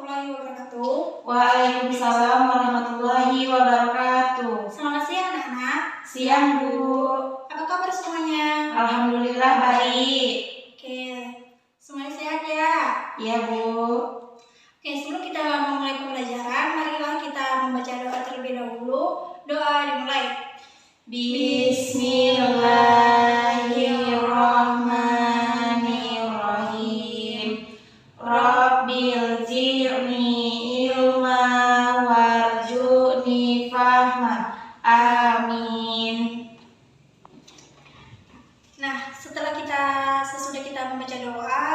warahmatullahi wabarakatuh. Waalaikumsalam warahmatullahi wabarakatuh. Selamat siang anak-anak. Siang Bu. Apa kabar semuanya? Alhamdulillah baik. Oke, semuanya sehat ya? Iya Bu. Oke, sebelum kita memulai pembelajaran, marilah kita membaca doa terlebih dahulu. Doa dimulai. Bismillahirrahmanirrahim. Rabbil zirni ilma warzuqni fahma. Amin. Nah, sesudah kita membaca doa,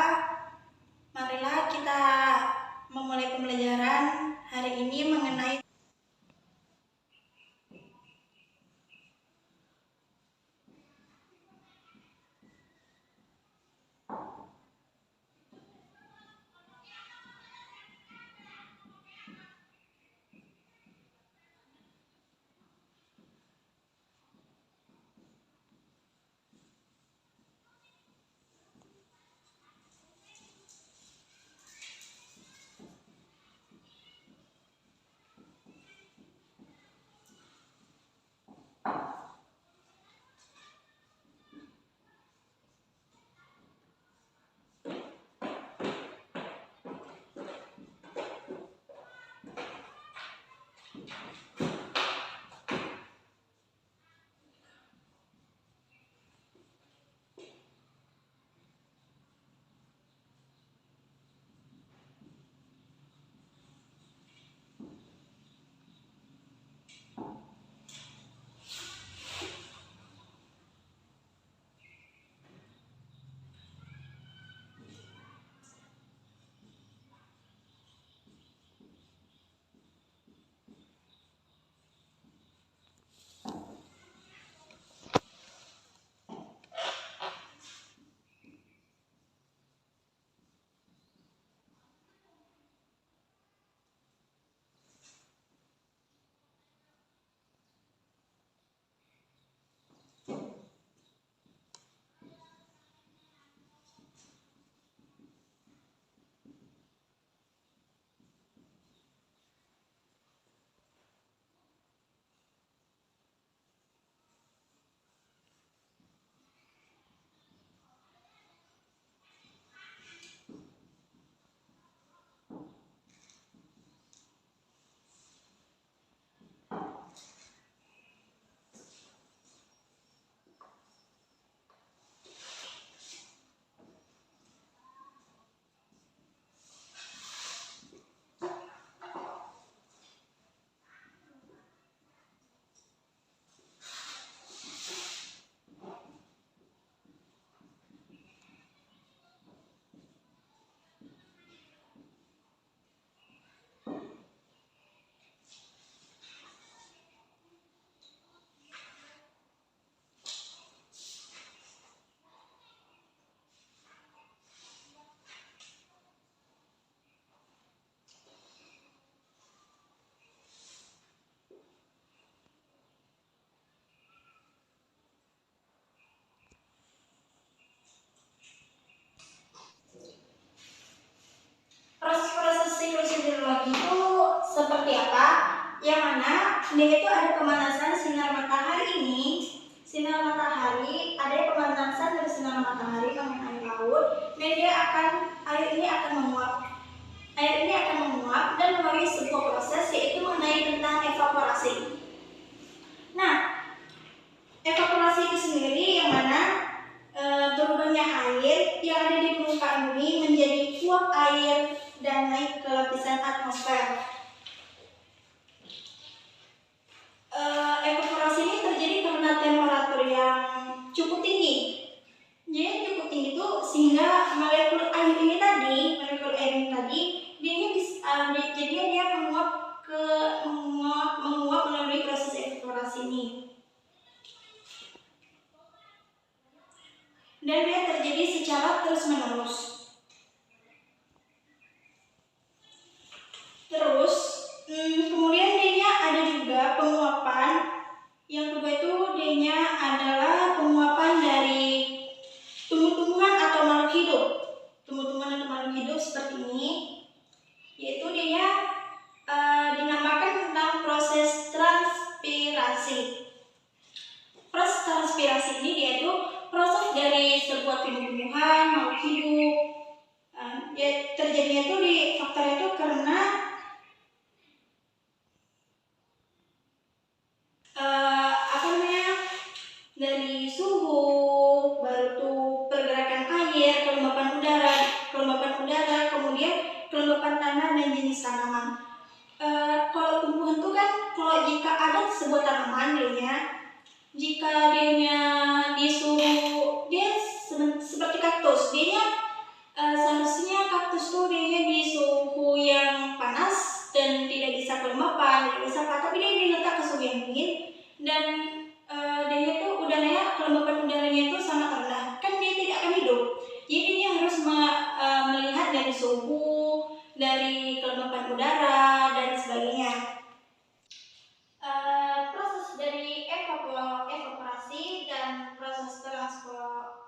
marilah kita memulai pembelajaran hari ini mengenai proses siklus hidrologi itu seperti apa? Yang mana dia itu ada pemanasan sinar matahari ini. Sinar matahari, ada pemanasan dari sinar matahari mengenai air laut, dan air ini akan menguap. Air ini akan menguap dan melalui sebuah proses yaitu mengenai tentang evaporasi. Nah, evaporasi itu sendiri yang mana berubahnya air yang ada di permukaan bumi menjadi uap air dan naik ke lapisan atmosfer. Evaporasi ini terjadi karena temperatur yang cukup tinggi. Jadi cukup tinggi itu sehingga molekul air ini tadi dia menguap melalui proses evaporasi ini. Dan dia terjadi secara terus-menerus. Kemudian dia ada juga penguapan. Yang kedua itu dia adalah penguapan dari tumbuh-tumbuhan atau makhluk hidup. Tumbuh-tumbuhan atau makhluk hidup seperti ini, yaitu dia sebuah tumbuh-tumbuhan, makhluk hidup. Ya, terjadinya itu di faktor itu karena apa namanya, dari suhu, baru tuh pergerakan air, kelembapan udara, kemudian kelembapan tanah dan jenis tanaman. Kalau tumbuhan itu kan, kalau jika ada sebuah tanaman jika dianya disuruh, dia seperti kaktus, seharusnya kaktus tuh dianya di suhu yang panas dan tidak bisa kelembapan, tidak bisa apa, tapi dia diletak ke suhu yang dingin dan dia tuh udaranya, kelembapan udaranya itu sangat rendah, kan dia tidak akan hidup. Jadi dia harus melihat dari suhu, dari kelembapan udara dan sebagainya. Proses dari evaporasi dan proses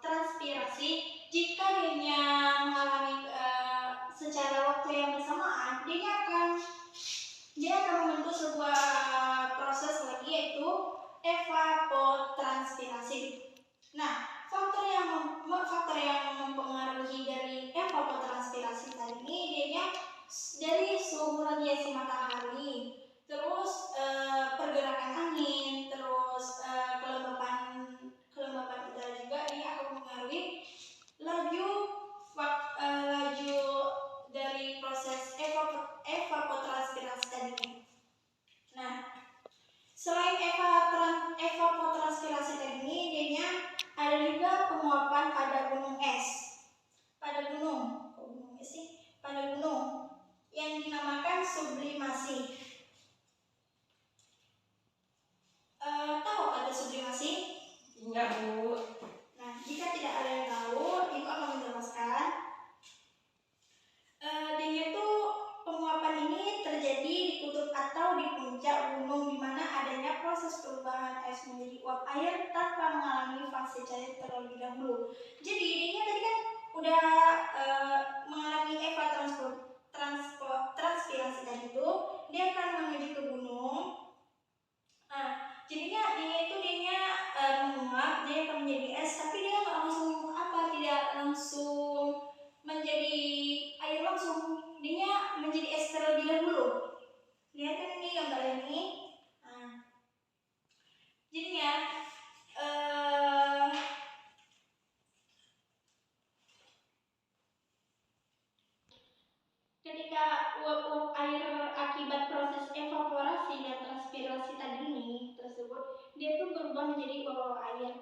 transpirasi, jika dia mengalami secara waktu yang bersamaan, dia akan membentuk sebuah proses lagi, yaitu evapotranspirasi. Nah, faktor yang mempengaruhi dari evapotranspirasi tadi ini dari suhu radiasi matahari, terus pergerakan angin, terus kelembapan udara juga, dia akan mempengaruhi laju dari proses evapotranspirasi tadi. Nah, selain evapotranspirasi tadi ini, ada juga penguapan pada gunung es. Pada gunung yang dinamakan sublimasi. Tahu ada sublimasi? Enggak, Bu. Nah, jika tidak ada yang tahu, Ibu akan menjelaskan. Dia itu, penguapan ini terjadi di kutub atau di puncak gunung, di mana adanya proses perubahan es menjadi uap air tanpa mengalami fase cair terlebih dahulu. Jadi dia tadi kan udah mengalami transpirasi tadi itu, dia akan menuju ke gunung. Jadinya dia menguap, dia akan menjadi es, tapi dia nggak langsung tidak langsung menjadi air langsung, dia menjadi es terlebih dahulu. Lihat kan ini gambar ini. Jadinya ketika uap-uap air akibat proses evaporasi dan transpirasi tadi ini tersebut, dia itu berubah menjadi uap air.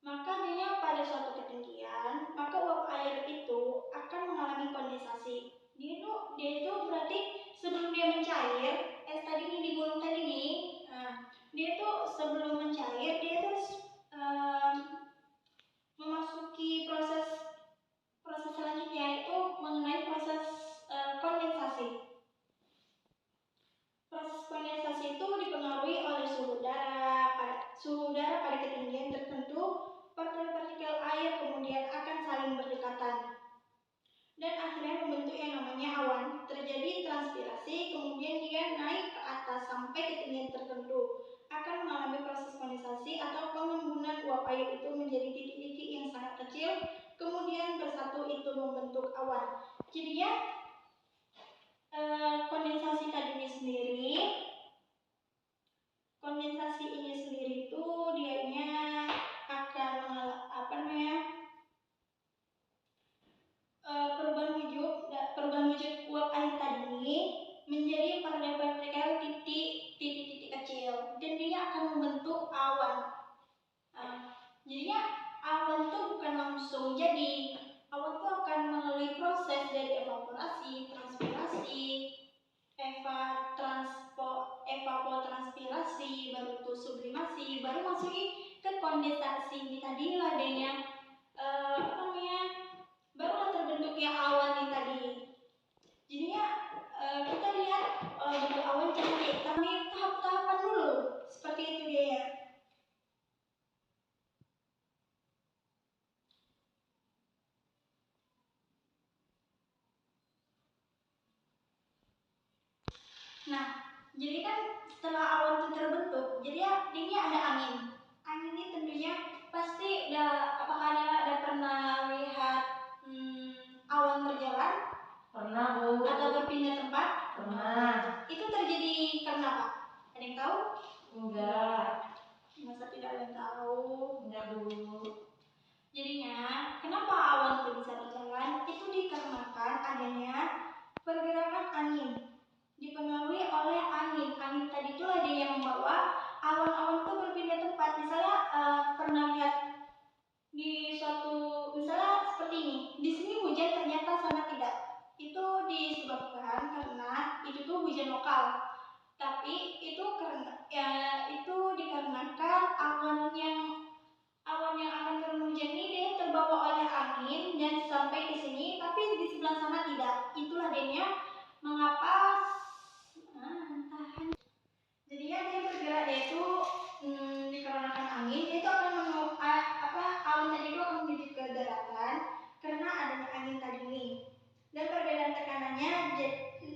Maka dia pada suatu ketinggian, maka uap air itu akan mengalami kondensasi. Dia itu berarti sebelum dia mencair, es tadi ini di gunung tadi ini, dia itu sebelum mencair, dia terus memasuki proses selanjutnya, yaitu mengenai proses kondensasi. Proses kondensasi itu dipengaruhi oleh suhu udara pada ketinggian tertentu. Partikel-partikel air kemudian akan saling berdekatan dan akhirnya membentuk yang namanya awan. Terjadi transpirasi, kemudian dia naik ke atas sampai ketinggian tertentu, akan mengalami proses kondensasi atau pengembunan uap air itu menjadi titik-titik yang sangat kecil, kemudian bersatu itu membentuk awan. Jadinya kondensasi ini sendiri itu dianya akan perubahan wujud uap air tadi menjadi partikel titik-titik kecil, dan dia akan membentuk awan. Jadinya awan itu bukan langsung jadi. Awan itu akan melalui proses dari evaporasi, transpirasi, evapotranspirasi, baru itu sublimasi, baru masuk ke kondensasi. Ini tadi adanya barulah terbentuknya awan ini tadi. Jadinya kita lihat bentuk awan cantik, tapi tahap-tahapan dulu, seperti itu dia. Nah, jadi kan setelah awan itu terbentuk, jadi dia ada angin. Angin ini tentunya pasti apakah ada pernah sana tidak. Itu disebabkan karena itu tuh hujan lokal. Tapi itu karena itu dikarenakan awan yang akan turun hujan ini dia terbawa oleh angin dan sampai ke sini, tapi di sebelah sana tidak. Itulah adanya mengapa jadinya dia bergerak, dia itu dikarenakan angin, dia itu akan awan tadi itu akan menuju ke daratan karena adanya angin tadi ini. Dan perbedaan tekanannya,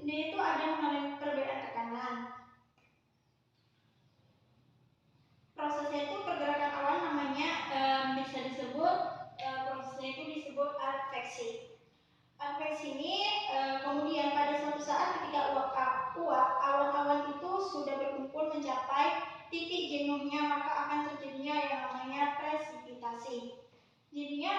dia itu ada mengalami perbedaan tekanan. Prosesnya itu pergerakan awan namanya bisa disebut prosesnya itu disebut adveksi. Adveksi ini kemudian pada suatu saat ketika awan-awan itu sudah berkumpul mencapai titik jenuhnya, maka akan terjadinya yang namanya presipitasi. Jadinya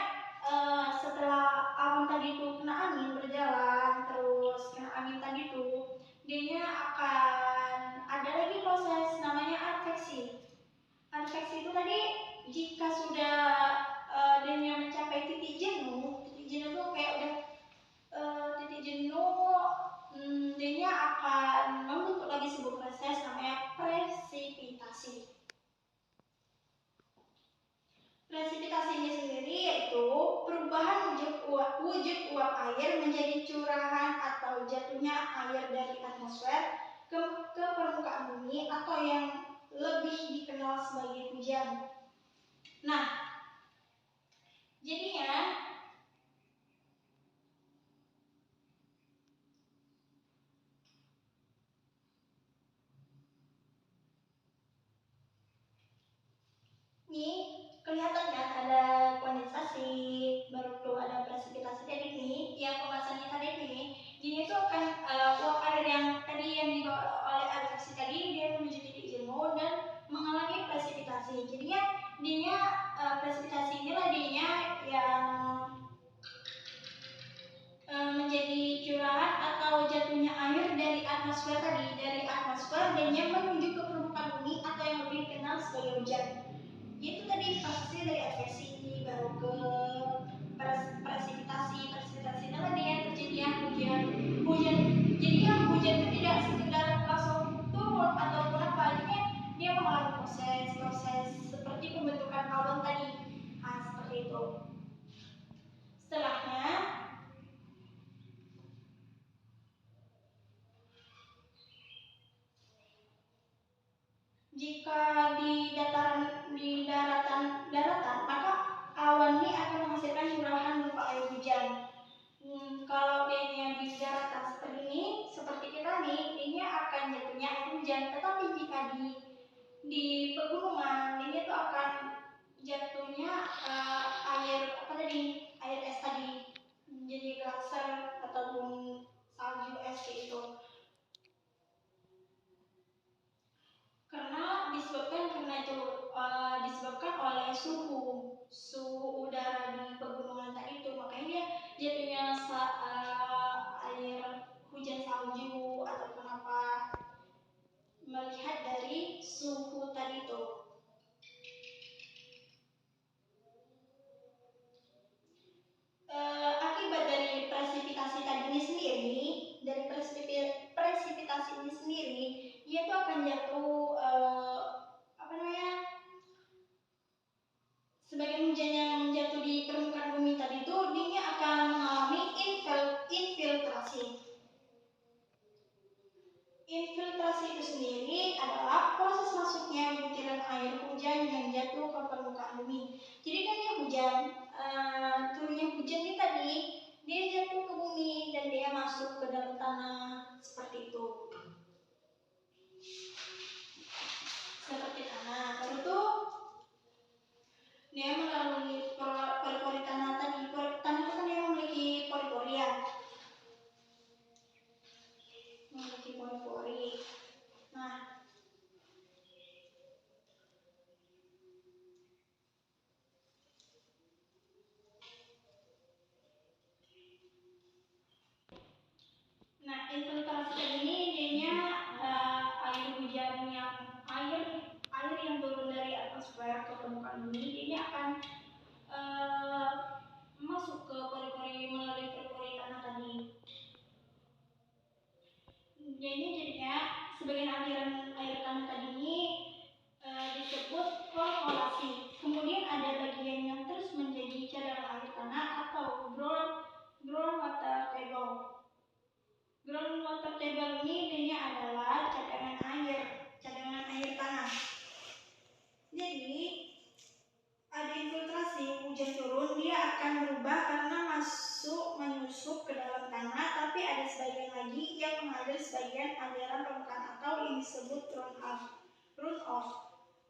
setelah awan tadi itu kena angin berjalan terus kena angin tadi itu, dia akan ada lagi proses namanya adveksi. Adveksi itu tadi jika sudah dia mencapai titik jenuh itu kayak udah titik jenuh, dia akan membentuk lagi sebuah proses namanya presipitasi. Presipitasi ini sendiri yaitu perubahan wujud uap air menjadi curahan atau jatuhnya air dari atmosfer ke permukaan bumi atau yang lebih dikenal sebagai hujan. Nah, jadinya ini kelihatan kan ada kondensasi, baru tuh ada presipitasi tadi ini, yang pembahasannya tadi ini, jadi itu akan uap air yang tadi yang dibawa oleh adveksi tadi dia menuju titik jenuh dan mengalami presipitasi. Jadinya dia presipitasi inilah dia yang menjadi curahan atau jatuhnya air dari atmosfer tadi, dari atmosfer dan yang menuju ke permukaan bumi atau yang lebih dikenal sebagai hujan. Itu tadi prosesnya dari adveksi baru ke presipitasi adalah dia terjadinya hujan. Jadi yang hujan itu tidak sekedar langsung turun ataupun apa, dia mengalami proses seperti pembentukan awan tadi. Nah, seperti itu. Setelahnya jika di daratan maka awan ini akan menghasilkan curahan berupa air hujan. Kalau dia di daratan seperti ini, seperti kita nih, dia akan jatuhnya air hujan. Tetapi jika di pegunungan, ini tuh akan jatuhnya air es tadi, jadi glaser ataupun salju es itu. Karena disebabkan oleh suhu udara di pegunungan tadi itu, makanya dia jatuhnya air hujan salju ataupun apa, melihat dari suhu tadi itu. Akibat dari presipitasi tadi ini sendiri, dari presipitasi ini sendiri, dia tuh akan jatuh sebagian hujan yang jatuh di permukaan bumi tadi itu, dia akan mengalami infiltrasi. Infiltrasi itu sendiri adalah proses masuknya butiran air hujan yang jatuh ke permukaan bumi. Jadi kan dia hujan, turunnya hujan ini tadi, dia jatuh ke bumi dan dia masuk ke dalam tanah seperti itu. Seperti tanah, baru tuh dia melalui pori-pori tanah tadi. Tanah itu kan dia memiliki pori-pori ya. Memiliki pori-pori. Nah, infiltrasi ini dia air hujan air yang turun dari atmosfer ke permukaan bumi, dia akan masuk ke pori-pori melalui pori-pori tanah si hujan turun, dia akan berubah karena menyusup ke dalam tanah, tapi ada sebagian lagi yang mengalir sebagian aliran permukaan atau yang disebut runoff.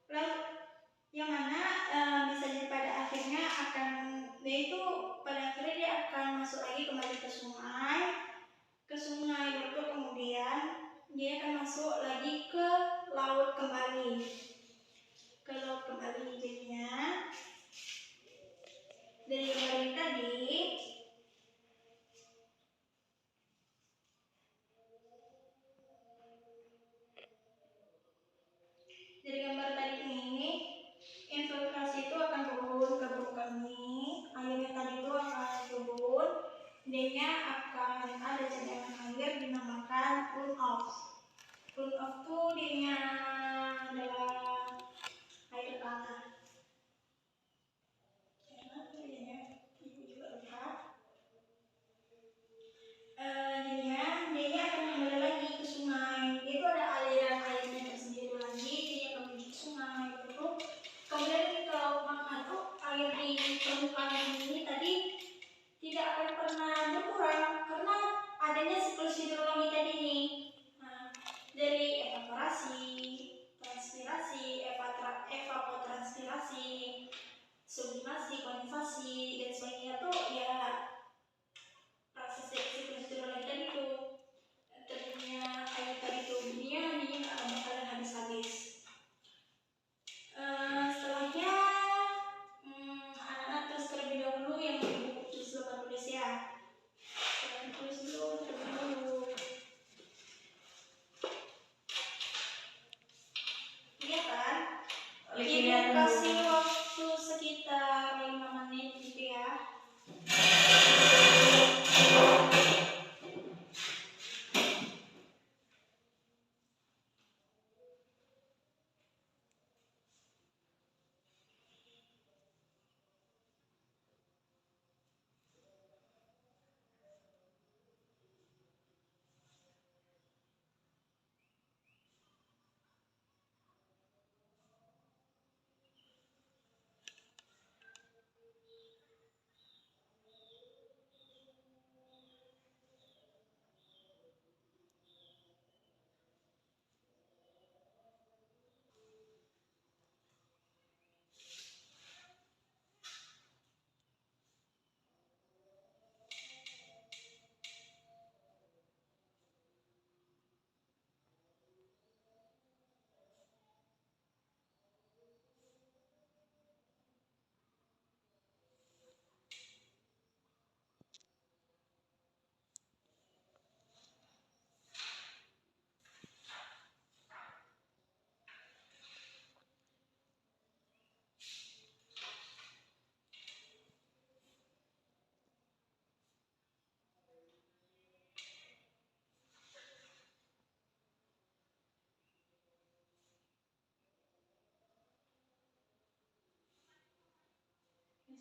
Lalu yang mana bisa jadi pada akhirnya dia akan masuk lagi kembali ke sungai baru kemudian dia akan masuk lagi ke laut kembali. Jadinya dari gambar ini tadi infiltrasi itu akan turun ke permukaan ini, airnya tadi itu akan turun, D-nya akan ada cadangan air dinamakan runoff. Runoff itu D-nya adalah air tanah. Jadinya D-nya akan kembali lagi ke sungai. Itu ada aliran airnya tersendiri lagi, dia akan menuju ke sungai. Kemudian kalau maka itu air di permukaan ini tadi tidak akan pernah berkurang karena adanya siklus hidrologi tadi nih. Nah, dari evaporasi, transpirasi, evapotranspirasi, sublimasi, kondensasi dan sebagainya tuh ya proses siklus hidrologi tadi tuh terjadinya air tadi tuh dunia ini bakalan habis-habis. Setelahnya anak-anak terus terlebih dahulu yang ibu terus lupa tulis ya. Tulis dulu terlebih dahulu. Iya kan? Ibu kasih waktu sekitar 5 menit gitu ya.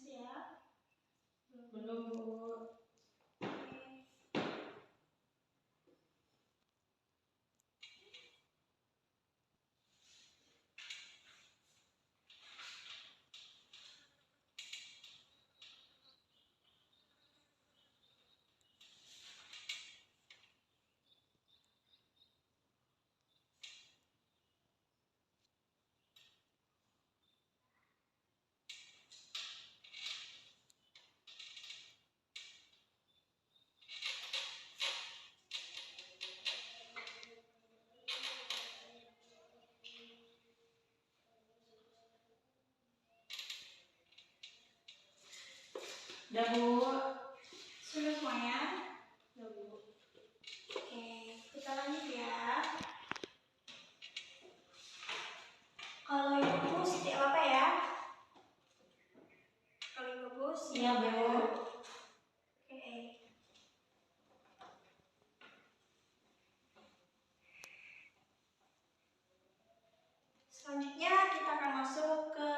Siap? Belum, Bu. Udah, Bu. Sudah semuanya? Udah, Bu. Oke, kita lanjut ya. Kalau yang bagus tidak apa ya? Kalau yang bagus Iya, Bu. Oke. Selanjutnya kita akan masuk ke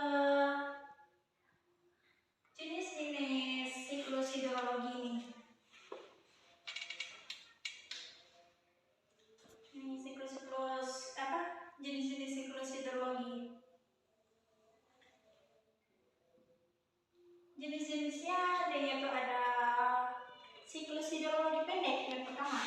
jenis-jenis siklus hidrologi nih. Ini siklus apa? Jenis-jenis siklus hidrologi. Jenis-jenisnya adanya tuh ada siklus hidrologi pendek yang pertama.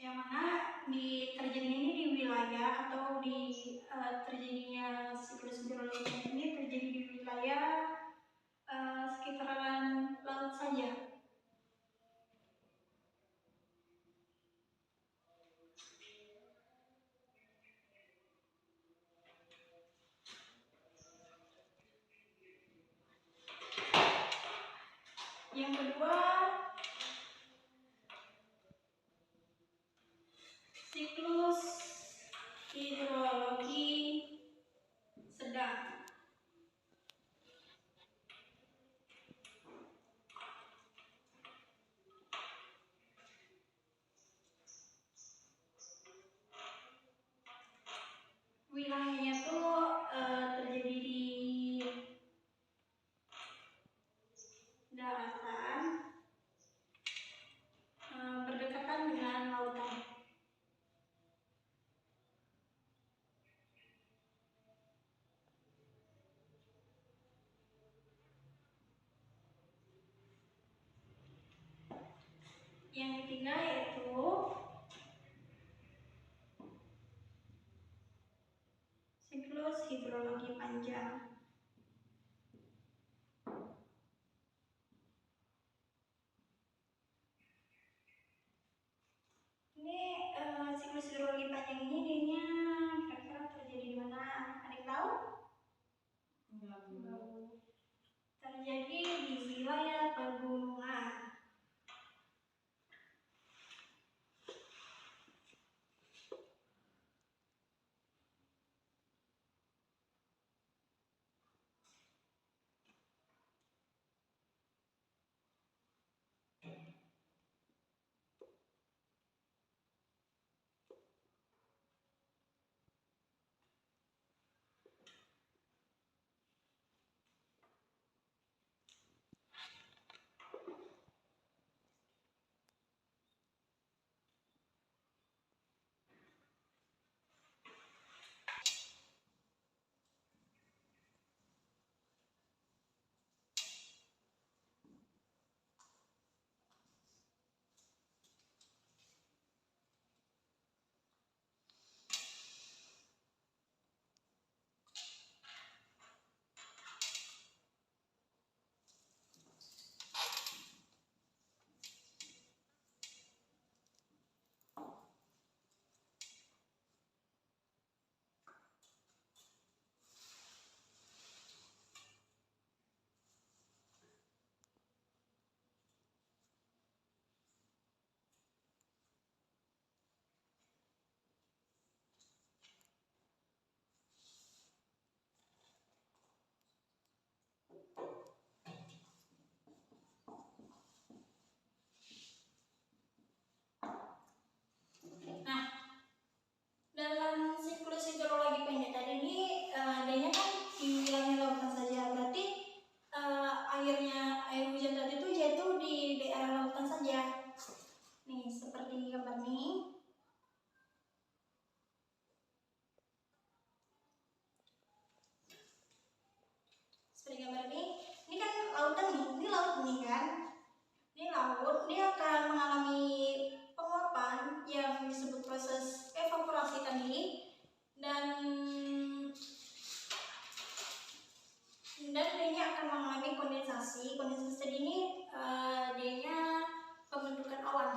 Yang mana terjadi ini di wilayah atau terjadinya siklus hidrologi ini terjadi di wilayah sekitaran laut saja. Yang kedua, siklus hidrologi sedang. Wilayahnya tuh terjadi di daratan berdekatan dengan lautan. Yang ketiga yaitu siklus hidrologi panjang. Ini siklus hidrologi panjang ini dirinya kira-kira terjadi di mana? Ada yang tahu? Enggak. Terjadi di wilayah pegunungan. Nah, dalam siklus hidrologi pendek tadi ini adanya kan di wilayah lautan saja, berarti air hujan tadi itu jatuh di daerah lautan saja. Nih, seperti gambar nih. Seperti gambar ini kan lautan nih, ini laut nih kan. Ini laut, dia akan mengalami penguapan yang disebut proses evaporasi tadi, dan dia akan mengalami kondensasi. Kondensasi tadi ini dia pembentukan awan,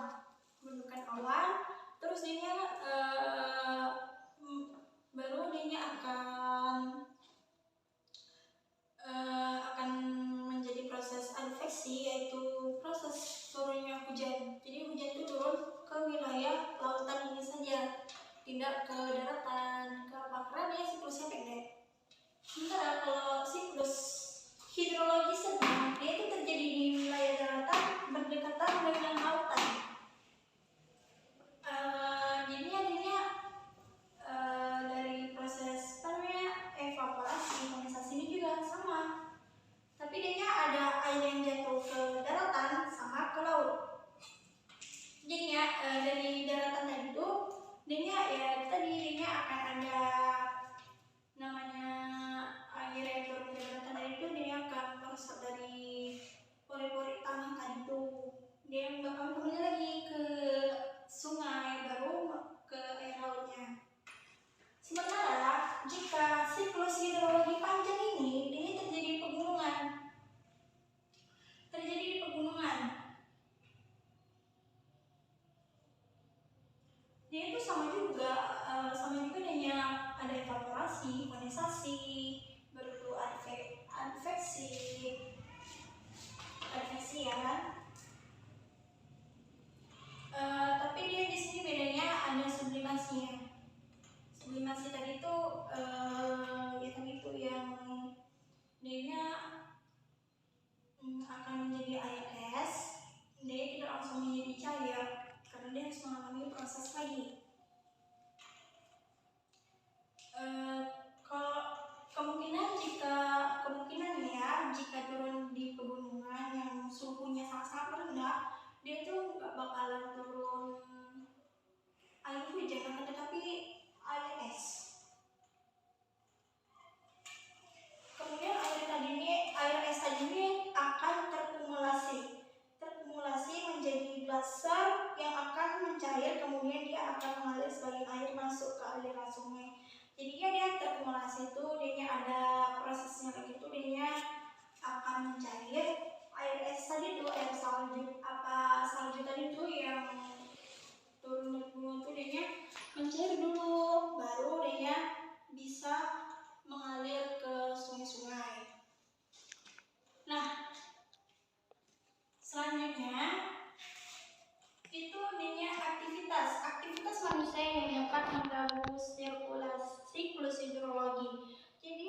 terus dia baru dia akan menjadi proses adveksi, yaitu proses turunnya hujan. Jadi hujan itu turun ke wilayah lautan ini saja, tidak ke daratan, ke apa, karena dia siklusnya pendek. Sementara kalau siklus hidrologi sedang, dia itu terjadi di wilayah daratan berdekatan dengan lautan. Jadinya dari proses evaporasi, kondensasi ini juga sama, tapi dia ada air yang jatuh ke daratan sama ke laut. Jadi ya dari daratan tadi itu dia akan ada namanya air yang turun ke daratan tadi itu, dia akan meresap dari pori-pori tanah tadi itu, dia bakal kembali lagi ke sungai baru ke air lautnya. Sementara jika siklus hidrologi panjang ini terjadi di pegunungan, dia itu sama juga dengan ada evaporasi, kondensasi, baru itu adveksi ya kan. Tapi dia di sini bedanya ada sublimasinya. Sublimasi tadi itu yang dia akan menjadi air es, dia tidak langsung menjadi cair karena dia harus mengalami proses lagi. Kalau kemungkinan jika turun di pegunungan yang suhunya sangat-sangat rendah, dia tuh nggak bakalan turun air hujan, tetapi air es. Kemudian air es tadi ini akan terkumulasi menjadi glaser yang akan mencair, kemudian dia akan mengalir sebagai air masuk ke aliran sungai. Jadi dia terkumulasi itu, dia ada prosesnya kayak gitu, dia akan mencair. Air es tadi itu, air salju tadi itu yang turun dari gunung itu dia mencair dulu, baru dia bisa mengalir ke sungai-sungai. Nah, selanjutnya itu dia aktivitas manusia yang dapat mengganggu siklus hidrologi. Jadi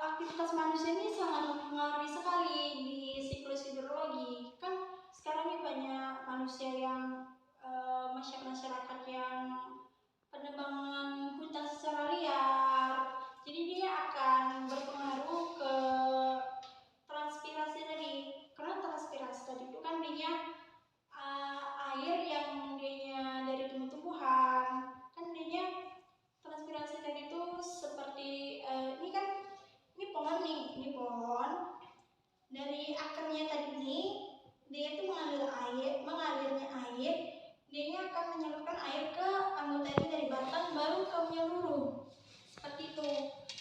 aktivitas manusia ini sangat mempengaruhi sekali di siklus hidrologi. Kan sekarang ini banyak manusia yang masyarakat yang penebangan hutan secara liar. Jadi dia akan berpengaruh ke transpirasi tadi. Karena transpirasi tadi itu kan dia air yang dia dari tumbuh-tumbuhan. Kan dia transpirasi tadi itu seperti ini pohon. Dari akarnya tadi ini dia itu mengalirnya air, dia akan menyalurkan air ke anggota itu dari batang baru ke menyeluruh. Seperti itu.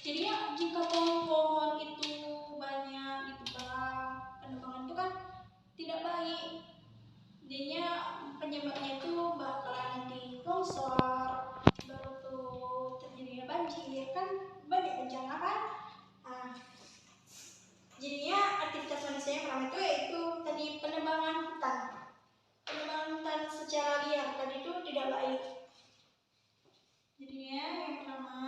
Jadi jika pohon-pohon itu banyak ditebang, penebangan itu kan tidak baik. Jadinya penyebabnya itu bakalan nanti longsor, baru tuh terjadinya banjir, kan banyak bencana kan. Nah, jadinya aktivitas manusia yang pertama itu yaitu tadi penebangan hutan secara liar tadi itu tidak baik. Jadinya yang pertama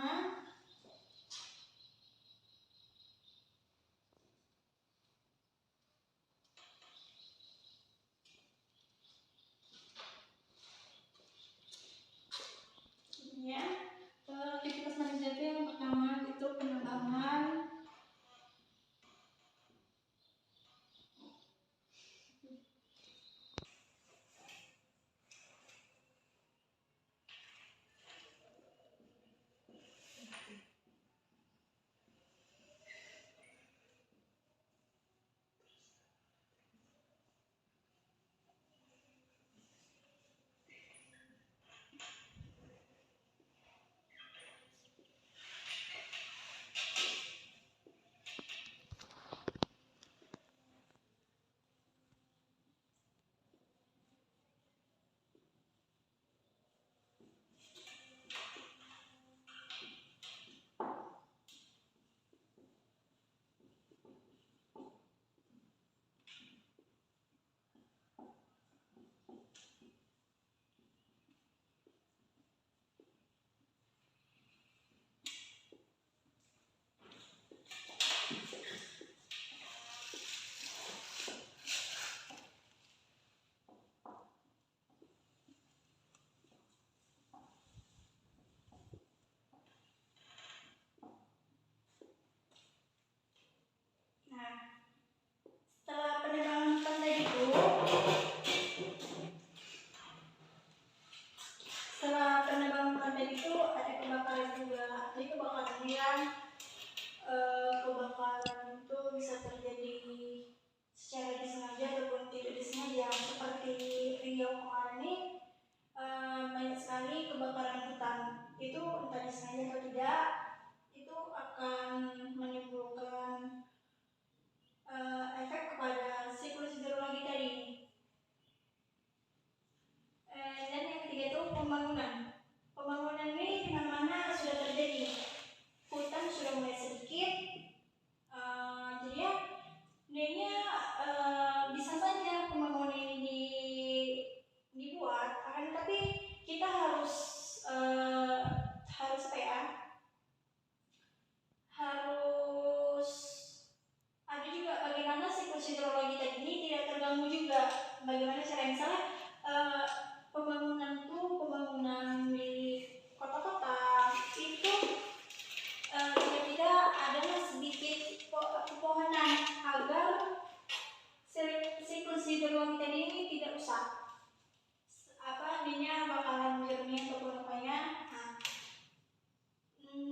tidak terganggu juga. Bagaimana cara misalnya pembangunan di kota-kota itu tidak adalah sedikit pepohonan agar siklus hidrologi tadi ini tidak rusak. Dia bakalan jernih ataupun apanya.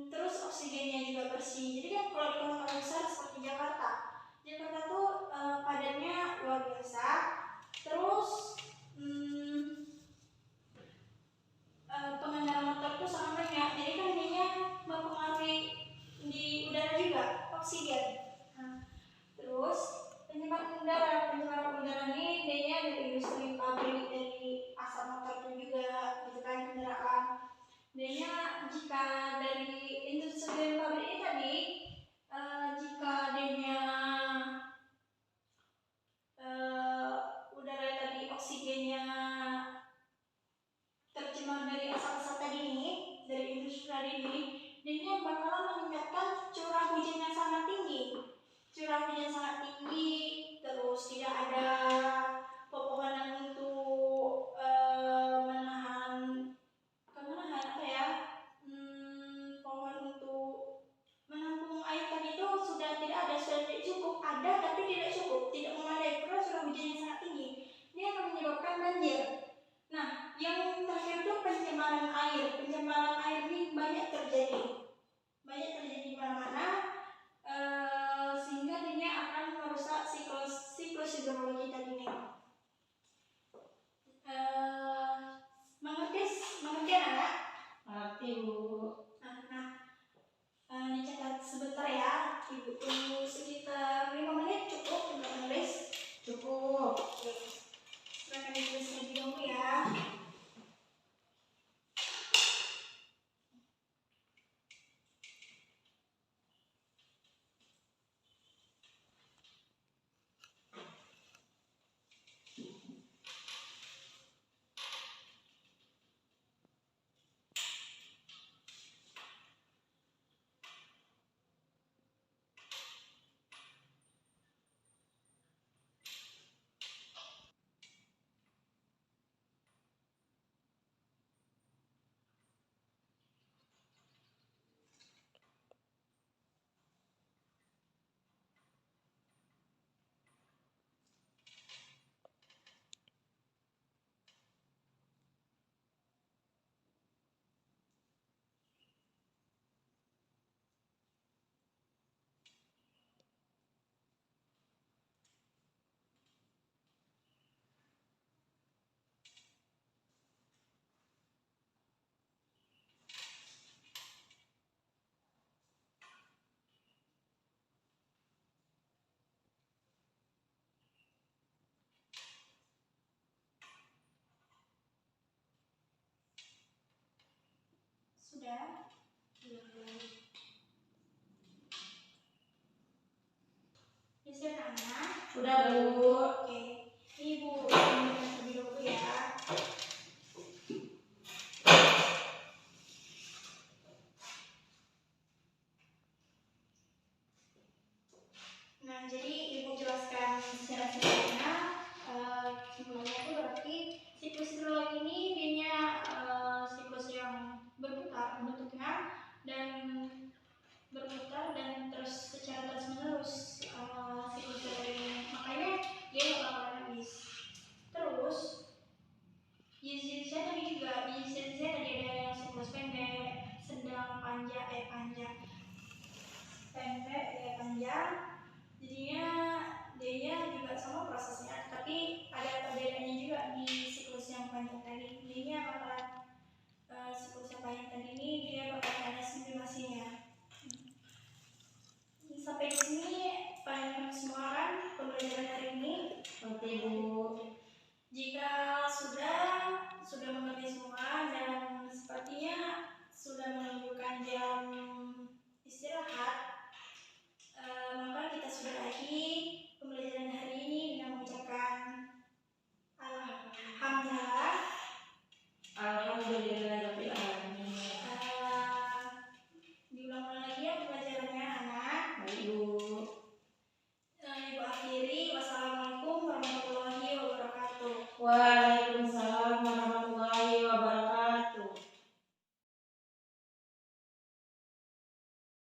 Terus oksigennya juga bersih. Jadi kan kalau di kota-kota besar seperti Jakarta tuh padannya luar biasa. Terus pengendara motor tuh sangat banyak. Jadi kan dia mempengaruhi di udara juga oksigen. Terus pencemaran udara ini dia dari industri pabrik, dari asap motor itu juga gitu kan kendaraan. Dia jika dari industri pabrik ini tadi jika dia udara tadi oksigennya tercemar dari asap-asap tadi ini, dari industri tadi ini, dia bakalan meningkatkan curah hujan yang sangat tinggi. Terus tidak ada pepohonan untuk pohon untuk menampung air tadi itu sudah tidak cukup, ada tapi tidak cukup, tidak memadai karena curah hujan yang sangat tinggi. Dia akan menyebabkan banjir. Nah, yang terakhir itu pencemaran air. Pencemaran air ini banyak terjadi di mana-mana, sehingga dia akan merusak siklus hidrologi tadi ini. Mengerti anak? Mengerti, Bu. Dicatat sebentar ya, Ibu tunggu sekitar 5 menit cukup untuk menulis? Cukup. Oke. Silakan ditulis lebih dahulu ya. Sudah? Bisa anak? Sudah, Bu. Oke. Ibu lebih dulu ya. Nah, jadi Ibu jelaskan secara sederhana. Semuanya itu berarti siklus hidrologi ini dia siklus yang berputar bentuknya dan terus secara terus menerus siklus dari makanya dia nggak bakalan habis. Terus jenis-jenisnya tadi juga tadi ada yang siklus pendek, sedang, panjang, pendek, panjang. Jadinya dia juga sama prosesnya, tapi ada perbedaannya juga di siklus yang panjang tadi. Dia bakalan siklus yang panjang tadi ini dia bakalan ada simulasinya. Sampai di sini paham semua kan pembelajaran hari ini? Oke, Bu. Jika sudah mengerti semua dan sepertinya sudah menunjukkan jam istirahat, maka kita sudahi pembelajaran hari ini dengan mengucapkan alhamdulillah. Alhamdulillahirabbil alamin.